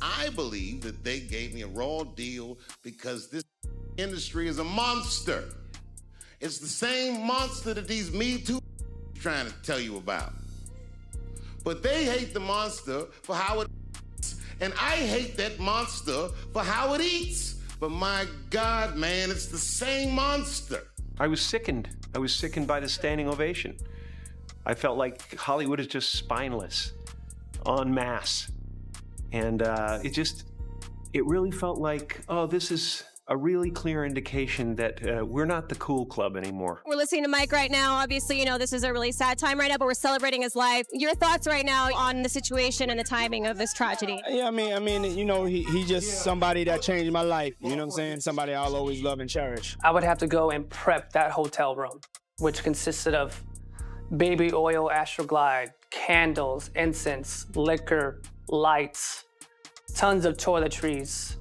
I believe that they gave me a raw deal because this industry is a monster. It's the same monster that these Me Too trying to tell you about. But they hate the monster for how it eats, and I hate that monster for how it eats. But my God, man, it's the same monster. I was sickened. I was sickened by the standing ovation. I felt like Hollywood is just spineless, en masse. And it really felt like, oh, this is a really clear indication that we're not the cool club anymore. We're listening to Mike right now. Obviously, you know, this is a really sad time right now, but we're celebrating his life. Your thoughts right now on the situation and the timing of this tragedy? Yeah, I mean, you know, he just somebody that changed my life. You know what I'm saying? Somebody I'll always love and cherish. I would have to go and prep that hotel room, which consisted of baby oil, Astroglide, candles, incense, liquor, lights, tons of toiletries,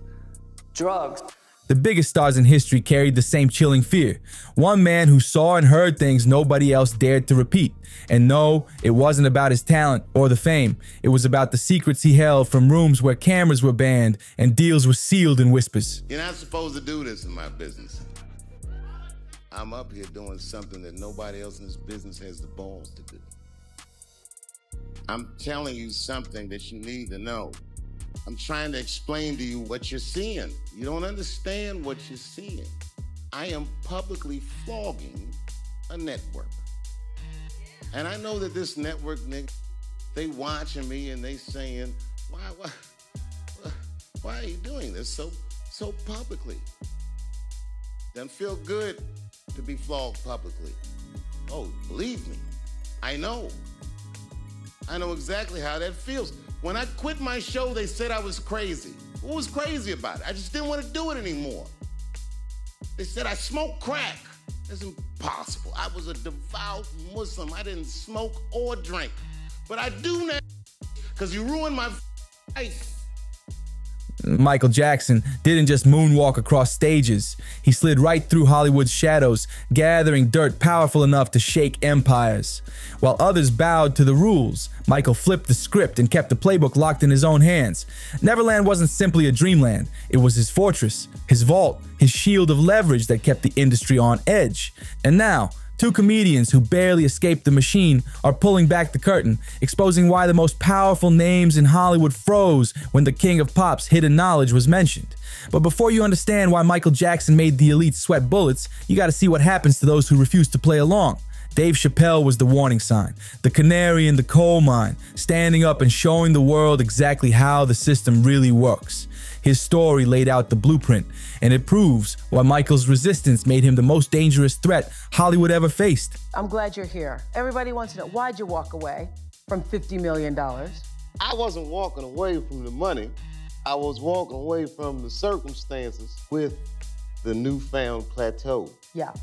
drugs. The biggest stars in history carried the same chilling fear. One man who saw and heard things nobody else dared to repeat. And no, it wasn't about his talent or the fame. It was about the secrets he held from rooms where cameras were banned and deals were sealed in whispers. You're not supposed to do this in my business. I'm up here doing something that nobody else in this business has the balls to do. I'm telling you something that you need to know. I'm trying to explain to you what you're seeing. You don't understand what you're seeing. I am publicly flogging a network. And I know that this network, nigga, they watching me and they saying, why are you doing this so publicly? Doesn't feel good to be flogged publicly. Oh, believe me, I know. I know exactly how that feels. When I quit my show, they said I was crazy. What was crazy about it? I just didn't want to do it anymore. They said I smoked crack. That's impossible. I was a devout Muslim. I didn't smoke or drink. But I do now because you ruined my life. Michael Jackson didn't just moonwalk across stages. He slid right through Hollywood's shadows, gathering dirt powerful enough to shake empires. While others bowed to the rules, Michael flipped the script and kept the playbook locked in his own hands. Neverland wasn't simply a dreamland. It was his fortress, his vault, his shield of leverage that kept the industry on edge. And now, two comedians who barely escaped the machine are pulling back the curtain, exposing why the most powerful names in Hollywood froze when the king of pop's hidden knowledge was mentioned. But before you understand why Michael Jackson made the elite sweat bullets, you gotta see what happens to those who refuse to play along. Dave Chappelle was the warning sign, the canary in the coal mine, standing up and showing the world exactly how the system really works. His story laid out the blueprint, and it proves why Michael's resistance made him the most dangerous threat Hollywood ever faced. I'm glad you're here. Everybody wants to know, why'd you walk away from $50 million? I wasn't walking away from the money. I was walking away from the circumstances with the newfound plateau. Yeah.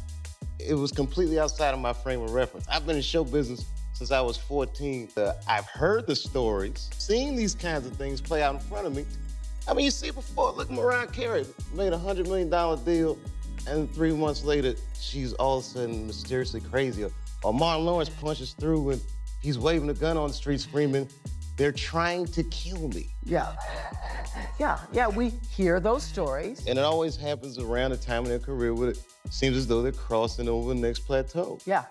It was completely outside of my frame of reference. I've been in show business since I was 14. I've heard the stories, seen these kinds of things play out in front of me. I mean, you see it before. Look, Mariah Carey made a $100 million deal, and 3 months later, she's all of a sudden mysteriously crazy. Or Martin Lawrence punches through and he's waving a gun on the street screaming, "They're trying to kill me." Yeah. Yeah, we hear those stories. And it always happens around the time in their career where it seems as though they're crossing over the next plateau. Yeah.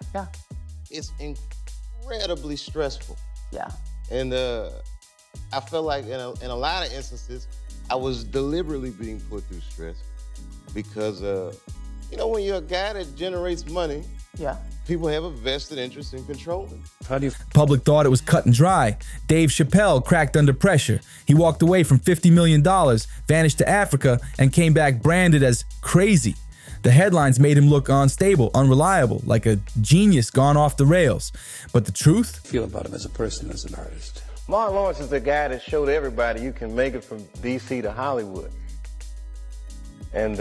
It's incredibly stressful. Yeah. And I felt like in a lot of instances, I was deliberately being put through stress because, you know, when you're a guy that generates money, yeah, people have a vested interest in controlling. Public thought it was cut and dry. Dave Chappelle cracked under pressure. He walked away from $50 million, vanished to Africa, and came back branded as crazy. The headlines made him look unstable, unreliable, like a genius gone off the rails. But the truth? I feel about him as a person, as an artist. Martin Lawrence is the guy that showed everybody you can make it from DC to Hollywood. And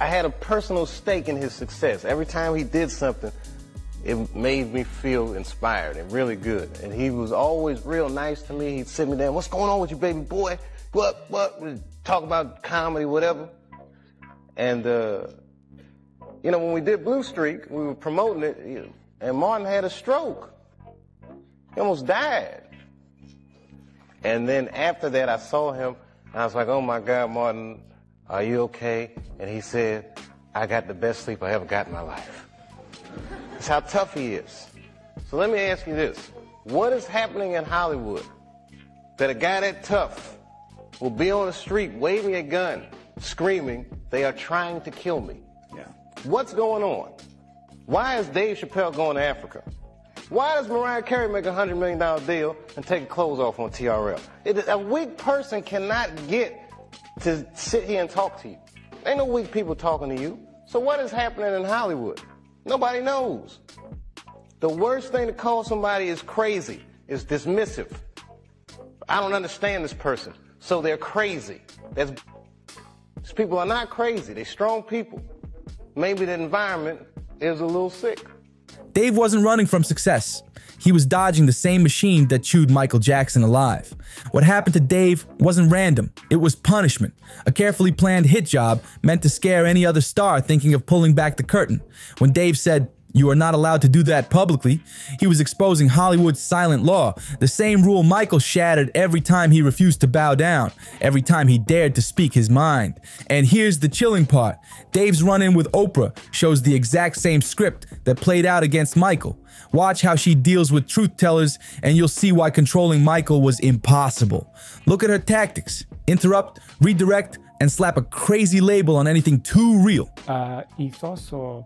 I had a personal stake in his success. Every time he did something, it made me feel inspired and really good. And he was always real nice to me. He'd sit me down, "What's going on with you, baby boy? What? We'd talk about comedy, whatever." And, you know, when we did Blue Streak, we were promoting it, and Martin had a stroke. He almost died. And then after that, I saw him, and I was like, oh my God, Martin, are you okay? And he said, I got the best sleep I ever got in my life. That's how tough he is. So let me ask you this. What is happening in Hollywood that a guy that tough will be on the street waving a gun, screaming, they are trying to kill me? Yeah. What's going on? Why is Dave Chappelle going to Africa? Why does Mariah Carey make a $100 million deal and take clothes off on TRL? A weak person cannot get to sit here and talk to you. Ain't no weak people talking to you. So what is happening in Hollywood? Nobody knows. The worst thing to call somebody is crazy, is dismissive. I don't understand this person, so they're crazy. These people are not crazy. They're strong people. Maybe the environment is a little sick. Dave wasn't running from success. He was dodging the same machine that chewed Michael Jackson alive. What happened to Dave wasn't random. It was punishment. A carefully planned hit job meant to scare any other star thinking of pulling back the curtain. When Dave said, "You are not allowed to do that publicly," he was exposing Hollywood's silent law, the same rule Michael shattered every time he refused to bow down, every time he dared to speak his mind. And here's the chilling part. Dave's run-in with Oprah shows the exact same script that played out against Michael. Watch how she deals with truth-tellers, and you'll see why controlling Michael was impossible. Look at her tactics. Interrupt, redirect, and slap a crazy label on anything too real. Ethos or...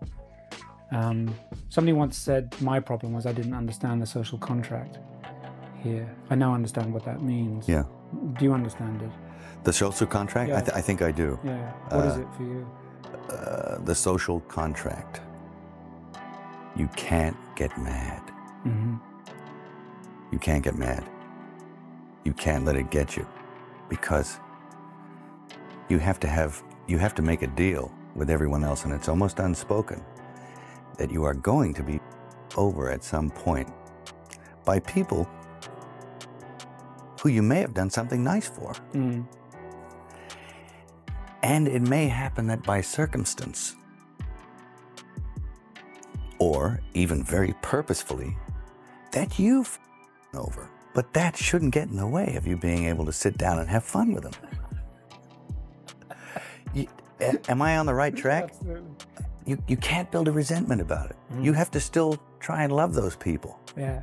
somebody once said my problem was I didn't understand the social contract here. I now understand what that means. Yeah. Do you understand it? The social contract? Yeah. I think I do. Yeah. What is it for you? The social contract. You can't get mad. Mm-hmm. You can't get mad. You can't let it get you, because you have to make a deal with everyone else, and it's almost unspoken that you are going to be over at some point by people who you may have done something nice for. Mm. And it may happen that by circumstance, or even very purposefully, that you've over. But that shouldn't get in the way of you being able to sit down and have fun with them. Am I on the right track? Absolutely. You can't build a resentment about it. Mm. You have to still try and love those people. Yeah.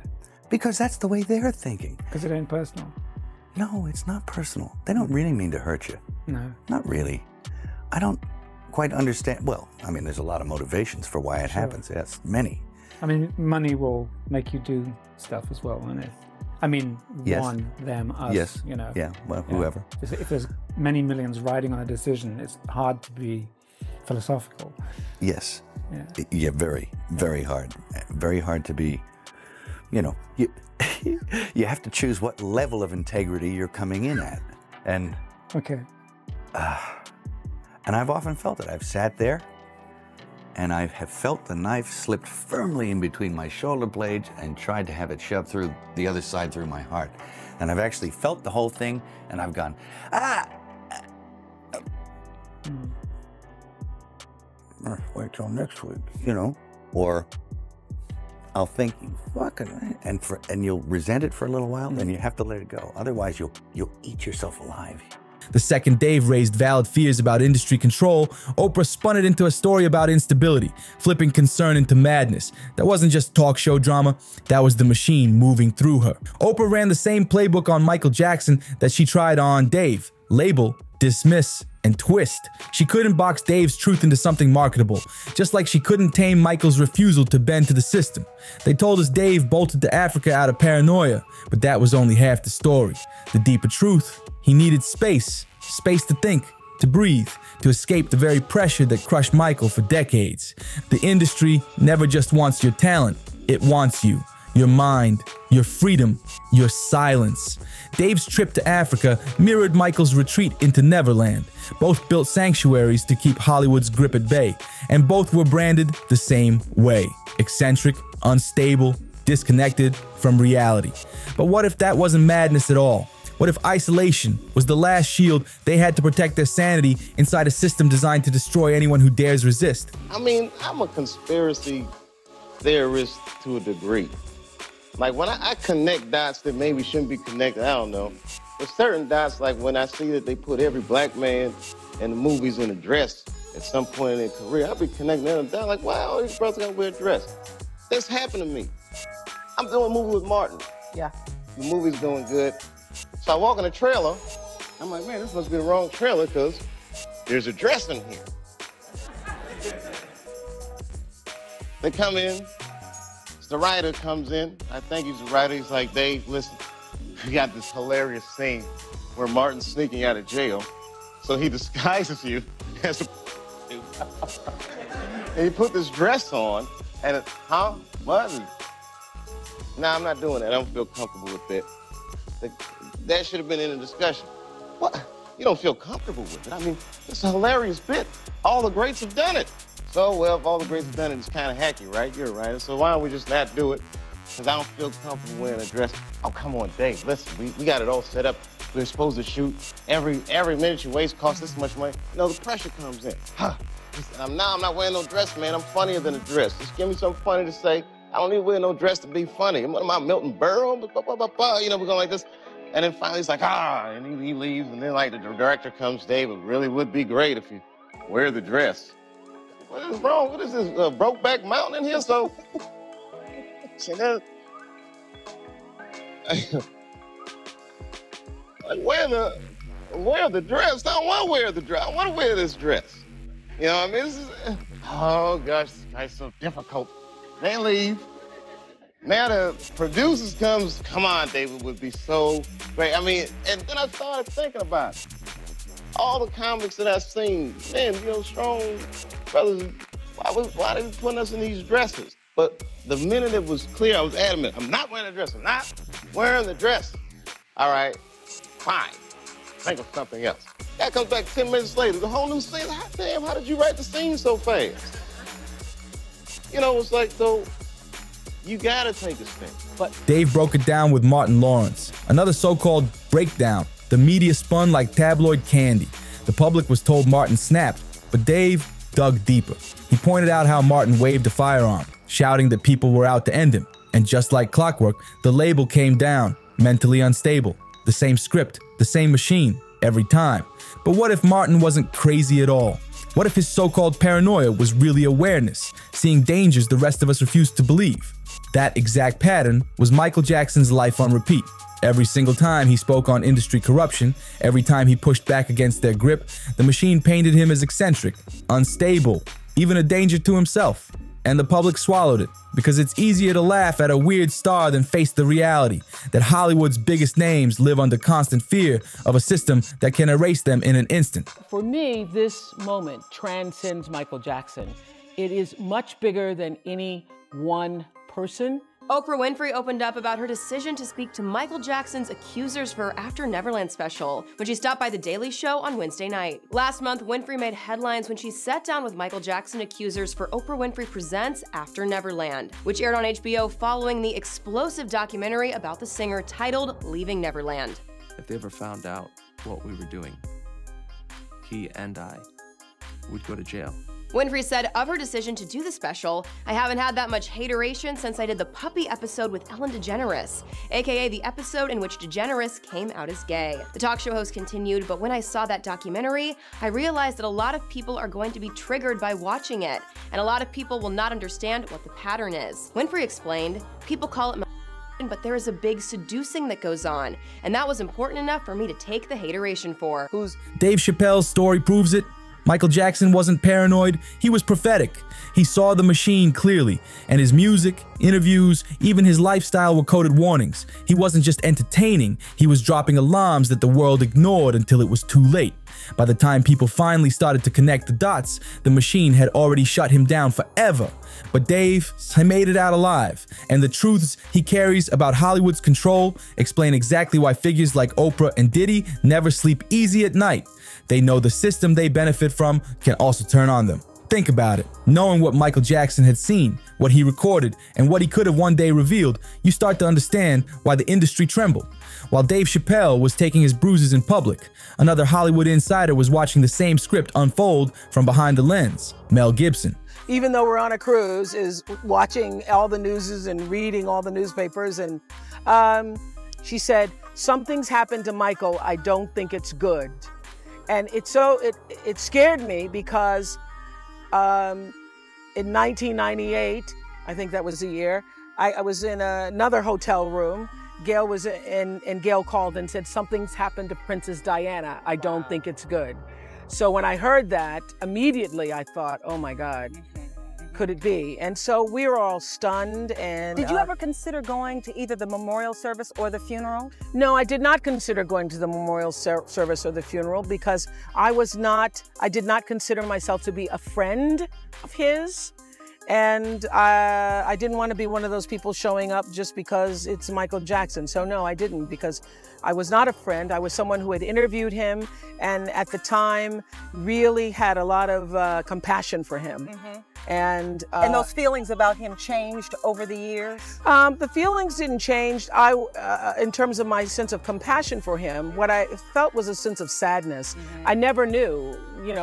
Because that's the way they're thinking. Because it ain't personal. No, it's not personal. They don't really mean to hurt you. No. Not really. I don't quite understand. Well, I mean, there's a lot of motivations for why it happens. Yes, many. I mean, money will make you do stuff as well, won't it? I mean, yes. One, them, us, yes. You know. Yeah, well, whoever. If there's many millions riding on a decision, it's hard to be philosophical. Yes. Yeah. Yeah, very, very hard. Very hard to be, you know, you have to choose what level of integrity you're coming in at. And okay. And I've often felt it. I've sat there and I have felt the knife slipped firmly in between my shoulder blades and tried to have it shoved through the other side through my heart. And I've actually felt the whole thing and I've gone, ah! Wait till next week, you know? Or I'll think, fucking, and you'll resent it for a little while, then you have to let it go. Otherwise, you'll eat yourself alive. The second Dave raised valid fears about industry control, Oprah spun it into a story about instability, flipping concern into madness. That wasn't just talk show drama, that was the machine moving through her. Oprah ran the same playbook on Michael Jackson that she tried on Dave. Label, dismiss, and twist. She couldn't box Dave's truth into something marketable, just like she couldn't tame Michael's refusal to bend to the system. They told us Dave bolted to Africa out of paranoia, but that was only half the story. The deeper truth, he needed space to think, to breathe, to escape the very pressure that crushed Michael for decades. The industry never just wants your talent, it wants you. Your mind, your freedom, your silence. Dave's trip to Africa mirrored Michael's retreat into Neverland. Both built sanctuaries to keep Hollywood's grip at bay, and both were branded the same way. Eccentric, unstable, disconnected from reality. But what if that wasn't madness at all? What if isolation was the last shield they had to protect their sanity inside a system designed to destroy anyone who dares resist? I mean, I'm a conspiracy theorist to a degree. Like when I connect dots that maybe shouldn't be connected, I don't know. There's certain dots, like when I see that they put every black man in the movies in a dress at some point in their career, I'll be connecting them down like, wow, all these brothers gotta wear a dress. That's happened to me. I'm doing a movie with Martin. Yeah. The movie's doing good. So I walk in the trailer. I'm like, man, this must be the wrong trailer because there's a dress in here. They come in. The writer comes in. I think he's the writer. He's like, Dave, listen, we got this hilarious scene where Martin's sneaking out of jail. So he disguises you as a and he put this dress on and huh? What? Nah, I'm not doing that. I don't feel comfortable with that. That should have been in the discussion. What? You don't feel comfortable with it? I mean, it's a hilarious bit. All the greats have done it. So, well, if all the greats have done it, it's kind of hacky, right? You're right. So why don't we just not do it? Because I don't feel comfortable wearing a dress. Oh, come on, Dave, listen, we got it all set up. We're supposed to shoot. Every minute you waste costs this much money. You know, the pressure comes in. Huh. I'm not wearing no dress, man. I'm funnier than a dress. Just give me something funny to say. I don't need to wear no dress to be funny. What am I, Milton Berle? You know, we're going like this. And then finally he's like, and he leaves. And then like the director comes, Dave, it really would be great if you wear the dress. What is wrong? What is this, Brokeback Mountain in here? So, like, wear the dress. I don't want to wear the dress. I want to wear this dress. You know what I mean? This is, oh gosh, this guy's so difficult. They leave. Now the producers comes, come on, David, would be so great. I mean, and then I started thinking about it. All the comics that I've seen, man, you know, strong brothers, why they putting us in these dresses? But the minute it was clear, I was adamant, I'm not wearing a dress. I'm not wearing the dress. All right, fine. Think of something else. That comes back 10 minutes later, the whole new scene. Damn, how did you write the scene so fast? You know, it's like, so you gotta take a stand. But Dave broke it down with Martin Lawrence. Another so-called breakdown. The media spun like tabloid candy. The public was told Martin snapped, but Dave dug deeper. He pointed out how Martin waved a firearm, shouting that people were out to end him. And just like clockwork, the label came down, mentally unstable. The same script, the same machine, every time. But what if Martin wasn't crazy at all? What if his so-called paranoia was really awareness, seeing dangers the rest of us refused to believe? That exact pattern was Michael Jackson's life on repeat. Every single time he spoke on industry corruption, every time he pushed back against their grip, the machine painted him as eccentric, unstable, even a danger to himself. And the public swallowed it, because it's easier to laugh at a weird star than face the reality that Hollywood's biggest names live under constant fear of a system that can erase them in an instant. For me, this moment transcends Michael Jackson. It is much bigger than any one person. Oprah Winfrey opened up about her decision to speak to Michael Jackson's accusers for her After Neverland special when she stopped by The Daily Show on Wednesday night. Last month, Winfrey made headlines when she sat down with Michael Jackson accusers for Oprah Winfrey Presents After Neverland, which aired on HBO following the explosive documentary about the singer titled Leaving Neverland. If they ever found out what we were doing, he and I would go to jail. Winfrey said of her decision to do the special, I haven't had that much hateration since I did the puppy episode with Ellen DeGeneres, aka the episode in which DeGeneres came out as gay. The talk show host continued, but when I saw that documentary, I realized that a lot of people are going to be triggered by watching it, and a lot of people will not understand what the pattern is. Winfrey explained, people call it but there is a big seducing that goes on, and that was important enough for me to take the hateration for. Dave Chappelle's story proves it. Michael Jackson wasn't paranoid, he was prophetic. He saw the machine clearly, and his music, interviews, even his lifestyle were coded warnings. He wasn't just entertaining, he was dropping alarms that the world ignored until it was too late. By the time people finally started to connect the dots, the machine had already shut him down forever. But Dave, he made it out alive, and the truths he carries about Hollywood's control explain exactly why figures like Oprah and Diddy never sleep easy at night. They know the system they benefit from can also turn on them. Think about it. Knowing what Michael Jackson had seen, what he recorded, and what he could have one day revealed, you start to understand why the industry trembled. While Dave Chappelle was taking his bruises in public, another Hollywood insider was watching the same script unfold from behind the lens, Mel Gibson. Even though we're on a cruise, is watching all the newses and reading all the newspapers, and She said, "Something's happened to Michael. I don't think it's good." And it scared me because in 1998, I think that was the year, I was in another hotel room. Gail was in, and Gail called and said, "Something's happened to Princess Diana. I don't think it's good." So when I heard that, immediately I thought, oh my God, could it be? And so we were all stunned. And did you ever consider going to either the memorial service or the funeral? No, I did not consider going to the memorial service or the funeral because I did not consider myself to be a friend of his. And I didn't want to be one of those people showing up just because it's Michael Jackson. So no, I didn't, because I was not a friend. I was someone who had interviewed him and at the time really had a lot of compassion for him. Mm-hmm. And those feelings about him changed over the years? The feelings didn't change. In terms of my sense of compassion for him, what I felt was a sense of sadness. Mm-hmm. I never knew,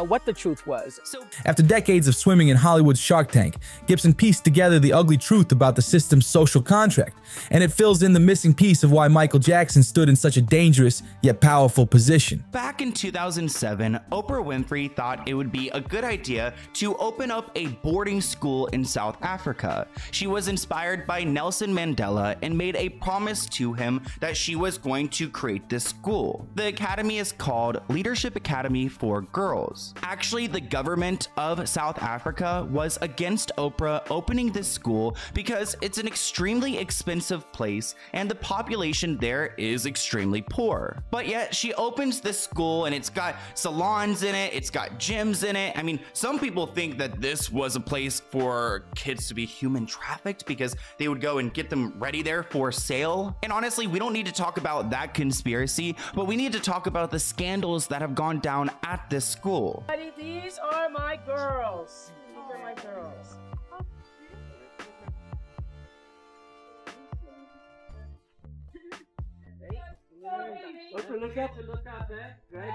what the truth was. After decades of swimming in Hollywood's Shark Tank, Gibson pieced together the ugly truth about the system's social contract, and it fills in the missing piece of why Michael Jackson stood in such a dangerous yet powerful position. Back in 2007, Oprah Winfrey thought it would be a good idea to open up a boarding school in South Africa. She was inspired by Nelson Mandela and made a promise to him that she was going to create this school. The academy is called Leadership Academy for Girls. Actually, the government of South Africa was against Oprah opening this school because it's an extremely expensive place and the population there is extremely poor. But yet she opens this school and it's got salons in it, it's got gyms in it. I mean, some people think that this was a place for kids to be human trafficked because they would go and get them ready there for sale. And honestly, we don't need to talk about that conspiracy, but we need to talk about the scandals that have gone down at this school. These are my girls. These are my girls. Look out there. Great.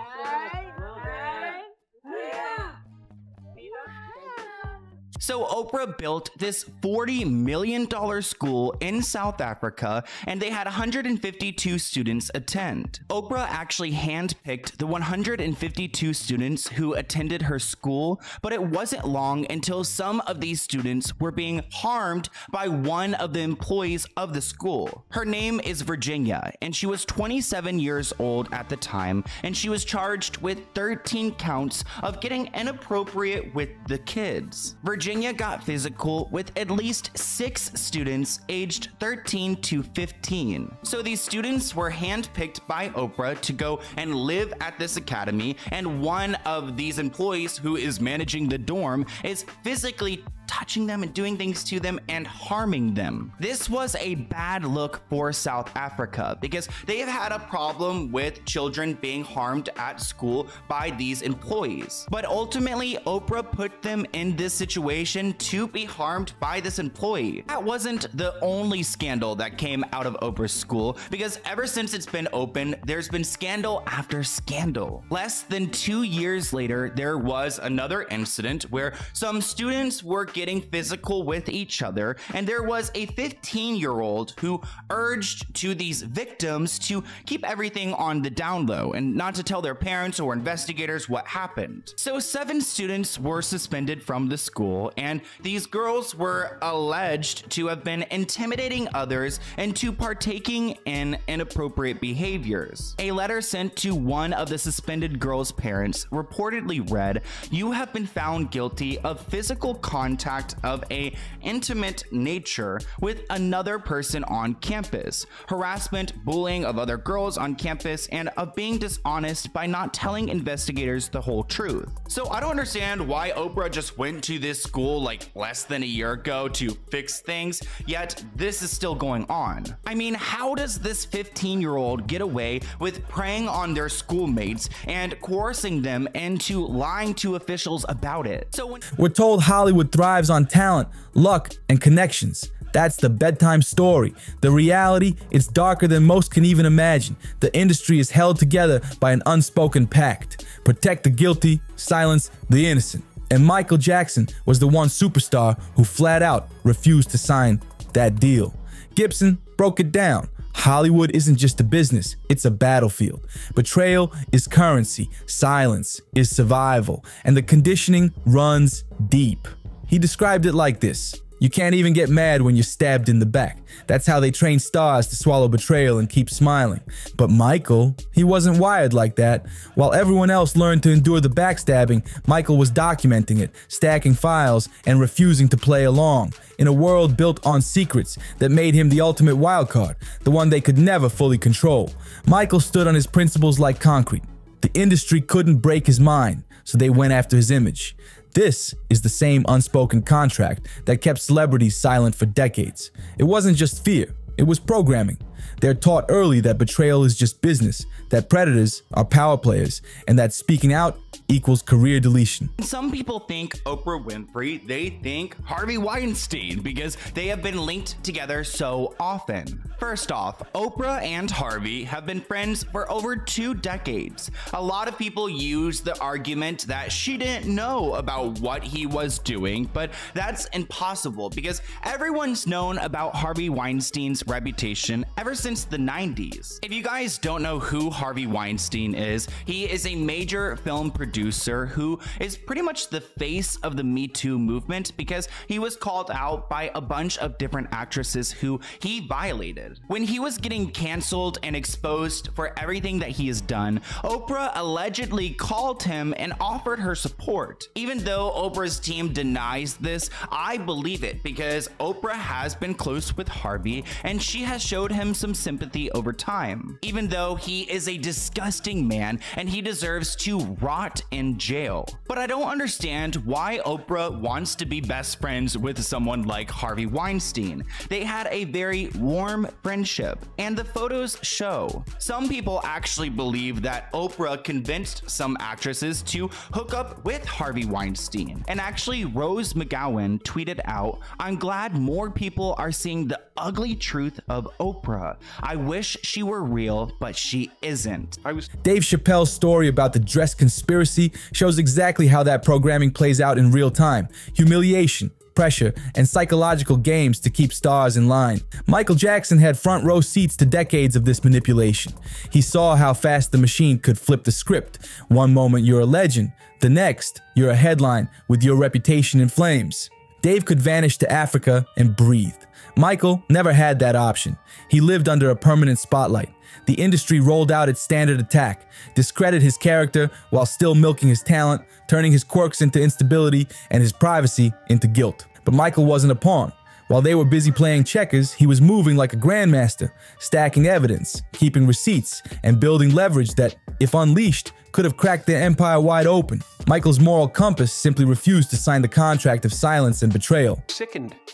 So Oprah built this $40 million school in South Africa, and they had 152 students attend. Oprah actually handpicked the 152 students who attended her school, but it wasn't long until some of these students were being harmed by one of the employees of the school. Her name is Virginia, and she was 27 years old at the time, and she was charged with 13 counts of getting inappropriate with the kids. Virginia got physical with at least 6 students aged 13 to 15. So these students were handpicked by Oprah to go and live at this academy, and one of these employees who is managing the dorm is physically touching them and doing things to them and harming them. This was a bad look for South Africa because they have had a problem with children being harmed at school by these employees. But ultimately, Oprah put them in this situation to be harmed by this employee. That wasn't the only scandal that came out of Oprah's school, because ever since it's been open, there's been scandal after scandal. Less than 2 years later, there was another incident where some students were getting physical with each other, and there was a 15-year-old who urged to these victims to keep everything on the down low and not to tell their parents or investigators what happened. So 7 students were suspended from the school, and these girls were alleged to have been intimidating others into partaking in inappropriate behaviors. A letter sent to one of the suspended girls' parents reportedly read, "You have been found guilty of physical contact of a intimate nature with another person on campus, harassment, bullying of other girls on campus, and of being dishonest by not telling investigators the whole truth." So I don't understand why Oprah just went to this school like less than a year ago to fix things, yet this is still going on. I mean, how does this 15-year-old get away with preying on their schoolmates and coercing them into lying to officials about it? So we're told Hollywood thrives on talent, luck, and connections. That's the bedtime story. The reality, it's darker than most can even imagine. The industry is held together by an unspoken pact. Protect the guilty, silence the innocent. And Michael Jackson was the one superstar who flat out refused to sign that deal. Gibson broke it down. Hollywood isn't just a business, it's a battlefield. Betrayal is currency, silence is survival, and the conditioning runs deep. He described it like this: you can't even get mad when you're stabbed in the back. That's how they train stars to swallow betrayal and keep smiling. But Michael, he wasn't wired like that. While everyone else learned to endure the backstabbing, Michael was documenting it, stacking files, and refusing to play along. In a world built on secrets that made him the ultimate wildcard, the one they could never fully control, Michael stood on his principles like concrete. The industry couldn't break his mind, so they went after his image. This is the same unspoken contract that kept celebrities silent for decades. It wasn't just fear, it was programming. They're taught early that betrayal is just business, that predators are power players, and that speaking out equals career deletion. Some people think Oprah Winfrey, they think Harvey Weinstein because they have been linked together so often. First off, Oprah and Harvey have been friends for over 2 decades. A lot of people use the argument that she didn't know about what he was doing, but that's impossible because everyone's known about Harvey Weinstein's reputation ever since the 90s. If you guys don't know who Harvey Weinstein is, he is a major film producer who is pretty much the face of the Me Too movement because he was called out by a bunch of different actresses who he violated. When he was getting canceled and exposed for everything that he has done, Oprah allegedly called him and offered her support. Even though Oprah's team denies this, I believe it because Oprah has been close with Harvey and she has showed him some sympathy over time. Even though he is a disgusting man and he deserves to rot in jail. But I don't understand why Oprah wants to be best friends with someone like Harvey Weinstein. They had a very warm friendship, and the photos show. Some people actually believe that Oprah convinced some actresses to hook up with Harvey Weinstein. And actually, Rose McGowan tweeted out, "I'm glad more people are seeing the ugly truth of Oprah. I wish she were real, but she isn't." Dave Chappelle's story about the dress conspiracy shows exactly how that programming plays out in real time. Humiliation, pressure, and psychological games to keep stars in line. Michael Jackson had front row seats to decades of this manipulation. He saw how fast the machine could flip the script. One moment you're a legend, the next you're a headline with your reputation in flames. Dave could vanish to Africa and breathe. Michael never had that option. He lived under a permanent spotlight. The industry rolled out its standard attack, discredited his character while still milking his talent, turning his quirks into instability and his privacy into guilt. But Michael wasn't a pawn. While they were busy playing checkers, he was moving like a grandmaster, stacking evidence, keeping receipts, and building leverage that, if unleashed, could have cracked their empire wide open. Michael's moral compass simply refused to sign the contract of silence and betrayal.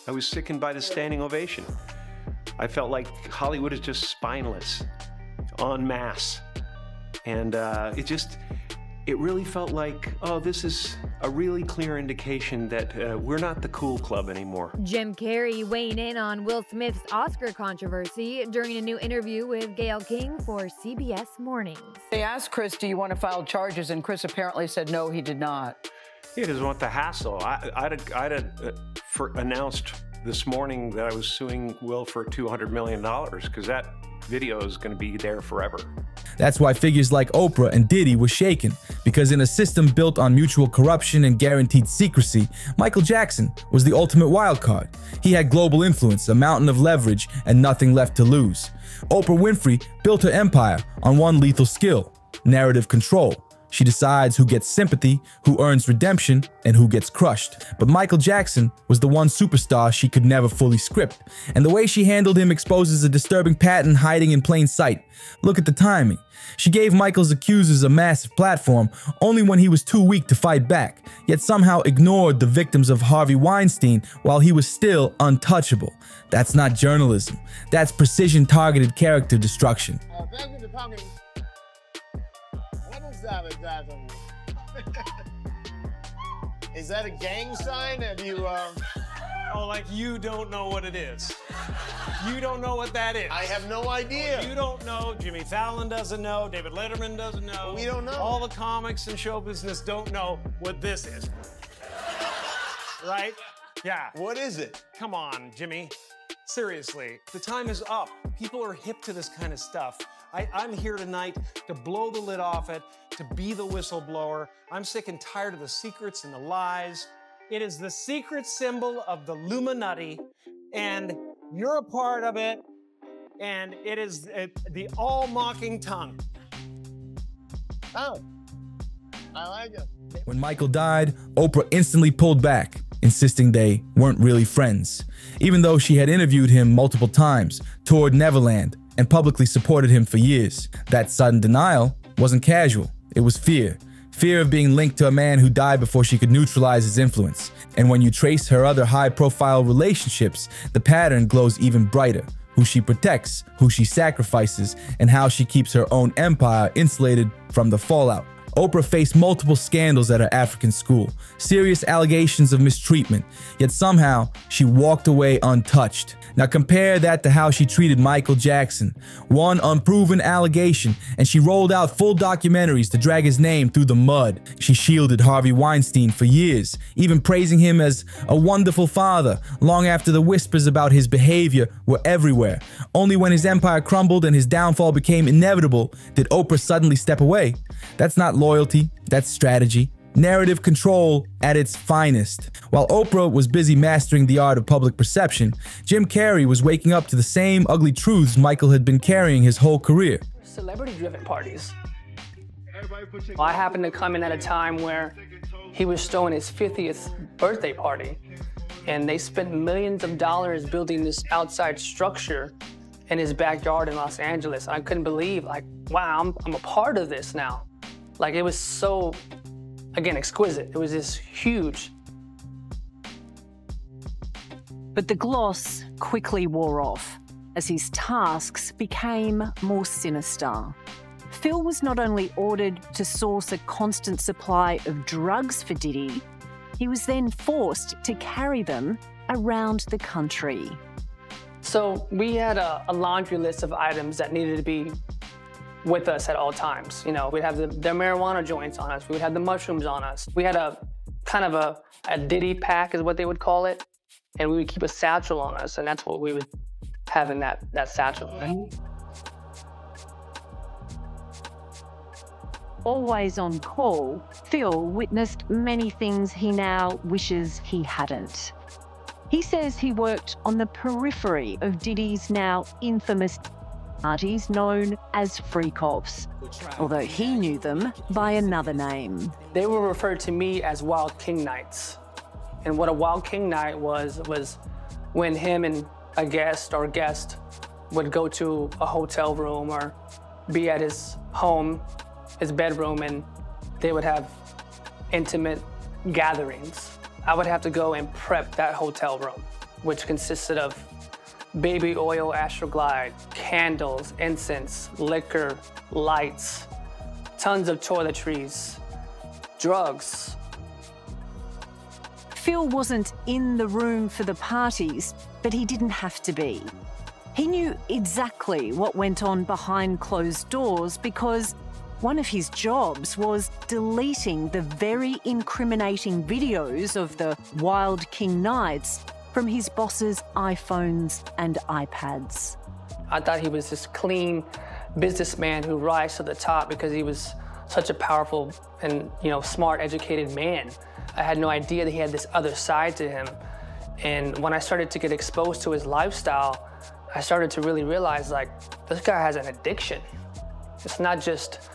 I was sickened by the standing ovation. I felt like Hollywood is just spineless, en masse. And it really felt like, oh, this is a really clear indication that we're not the cool club anymore. Jim Carrey weighing in on Will Smith's Oscar controversy during a new interview with Gayle King for CBS Mornings. They asked Chris, do you want to file charges? And Chris apparently said no, he did not. He doesn't want the hassle. I'd announced this morning that I was suing Will for $200 million because that video is going to be there forever. That's why figures like Oprah and Diddy were shaken, because in a system built on mutual corruption and guaranteed secrecy, Michael Jackson was the ultimate wild card. He had global influence, a mountain of leverage, and nothing left to lose. Oprah Winfrey built her empire on one lethal skill: narrative control. She decides who gets sympathy, who earns redemption, and who gets crushed. But Michael Jackson was the one superstar she could never fully script, and the way she handled him exposes a disturbing pattern hiding in plain sight. Look at the timing. She gave Michael's accusers a massive platform only when he was too weak to fight back, yet somehow ignored the victims of Harvey Weinstein while he was still untouchable. That's not journalism. That's precision-targeted character destruction. Thank you for coming. What is that exactly? Is that a gang sign? Have you, Oh, like you don't know what it is. You don't know what that is. I have no idea. You don't know. Jimmy Fallon doesn't know. David Letterman doesn't know. We don't know. All the comics and show business don't know what this is. Right? Yeah. What is it? Come on, Jimmy. Seriously, the time is up. People are hip to this kind of stuff. I'm here tonight to blow the lid off it, to be the whistleblower. I'm sick and tired of the secrets and the lies. It is the secret symbol of the Illuminati, and you're a part of it, and it is the all-mocking tongue. Oh, I like it. When Michael died, Oprah instantly pulled back, insisting they weren't really friends, even though she had interviewed him multiple times, toured Neverland, and publicly supported him for years. That sudden denial wasn't casual, it was fear. Fear of being linked to a man who died before she could neutralize his influence. And when you trace her other high-profile relationships, the pattern glows even brighter. Who she protects, who she sacrifices, and how she keeps her own empire insulated from the fallout. Oprah faced multiple scandals at her African school, serious allegations of mistreatment, yet somehow she walked away untouched. Now compare that to how she treated Michael Jackson. One unproven allegation, and she rolled out full documentaries to drag his name through the mud. She shielded Harvey Weinstein for years, even praising him as a wonderful father, long after the whispers about his behavior were everywhere. Only when his empire crumbled and his downfall became inevitable did Oprah suddenly step away. That's not loyalty, that's strategy. Narrative control at its finest. While Oprah was busy mastering the art of public perception, Jim Carrey was waking up to the same ugly truths Michael had been carrying his whole career. Celebrity-driven parties. I happened to come in at a time where he was throwing his 50th birthday party, and they spent millions of dollars building this outside structure in his backyard in Los Angeles. I couldn't believe, like, wow, I'm a part of this now. Like, it was so, again, exquisite. It was this huge. But the gloss quickly wore off as his tasks became more sinister. Phil was not only ordered to source a constant supply of drugs for Diddy, he was then forced to carry them around the country. So we had a laundry list of items that needed to be with us at all times. You know, we'd have the marijuana joints on us. We would have the mushrooms on us. We had a kind of a Diddy pack is what they would call it. And we would keep a satchel on us, and that's what we would have in that satchel. Always on call, Phil witnessed many things he now wishes he hadn't. He says he worked on the periphery of Diddy's now infamous parties known as freak-offs, although he knew them by another name. They were referred to me as Wild King Nights. And what a Wild King Night was when him and a guest or guest would go to a hotel room or be at his home, his bedroom, and they would have intimate gatherings. I would have to go and prep that hotel room, which consisted of baby oil, Astroglide, candles, incense, liquor, lights, tons of toiletries, drugs. Phil wasn't in the room for the parties, but he didn't have to be. He knew exactly what went on behind closed doors because one of his jobs was deleting the very incriminating videos of the Wild King Nights from his boss's iPhones and iPads. I thought he was this clean businessman who rise to the top because he was such a powerful and, smart, educated man. I had no idea that he had this other side to him. And when I started to get exposed to his lifestyle, I started to really realize, like, this guy has an addiction. It's not just,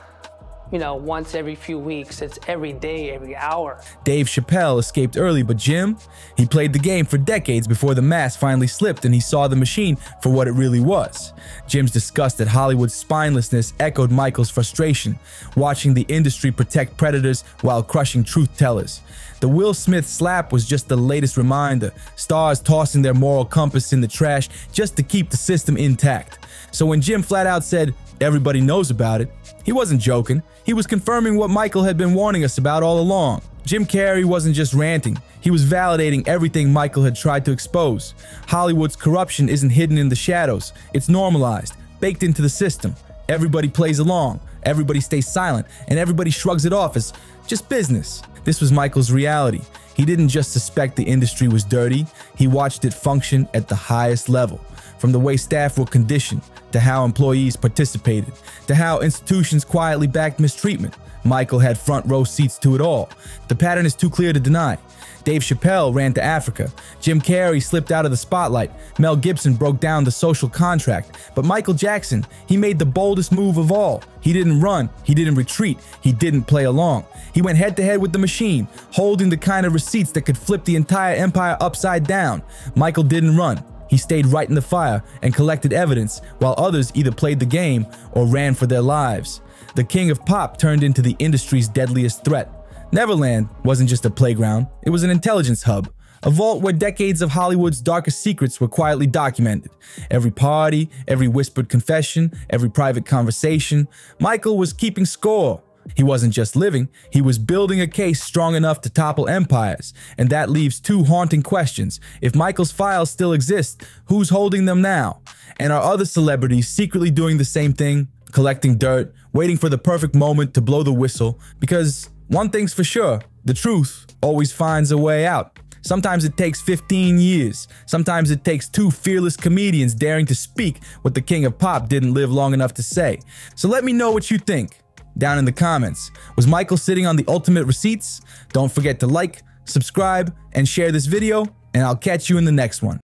once every few weeks, it's every day, every hour. Dave Chappelle escaped early, but Jim, he played the game for decades before the mask finally slipped and he saw the machine for what it really was. Jim's disgust at Hollywood's spinelessness echoed Michael's frustration, watching the industry protect predators while crushing truth-tellers. The Will Smith slap was just the latest reminder, stars tossing their moral compass in the trash just to keep the system intact. So when Jim flat out said, "Everybody knows about it," he wasn't joking. He was confirming what Michael had been warning us about all along. Jim Carrey wasn't just ranting, he was validating everything Michael had tried to expose. Hollywood's corruption isn't hidden in the shadows, it's normalized, baked into the system. Everybody plays along, everybody stays silent, and everybody shrugs it off as just business. This was Michael's reality. He didn't just suspect the industry was dirty, he watched it function at the highest level. From the way staff were conditioned, to how employees participated, to how institutions quietly backed mistreatment, Michael had front row seats to it all. The pattern is too clear to deny. Dave Chappelle ran to Africa. Jim Carrey slipped out of the spotlight. Mel Gibson broke down the social contract. But Michael Jackson, he made the boldest move of all. He didn't run, he didn't retreat, he didn't play along. He went head to head with the machine, holding the kind of receipts that could flip the entire empire upside down. Michael didn't run. He stayed right in the fire and collected evidence, while others either played the game or ran for their lives. The king of pop turned into the industry's deadliest threat. Neverland wasn't just a playground, it was an intelligence hub. A vault where decades of Hollywood's darkest secrets were quietly documented. Every party, every whispered confession, every private conversation, Michael was keeping score. He wasn't just living, he was building a case strong enough to topple empires. And that leaves two haunting questions. If Michael's files still exist, who's holding them now? And are other celebrities secretly doing the same thing? Collecting dirt, waiting for the perfect moment to blow the whistle? Because one thing's for sure, the truth always finds a way out. Sometimes it takes 15 years. Sometimes it takes two fearless comedians daring to speak what the king of pop didn't live long enough to say. So let me know what you think down in the comments. Was Michael sitting on the ultimate receipts? Don't forget to like, subscribe, and share this video, and I'll catch you in the next one.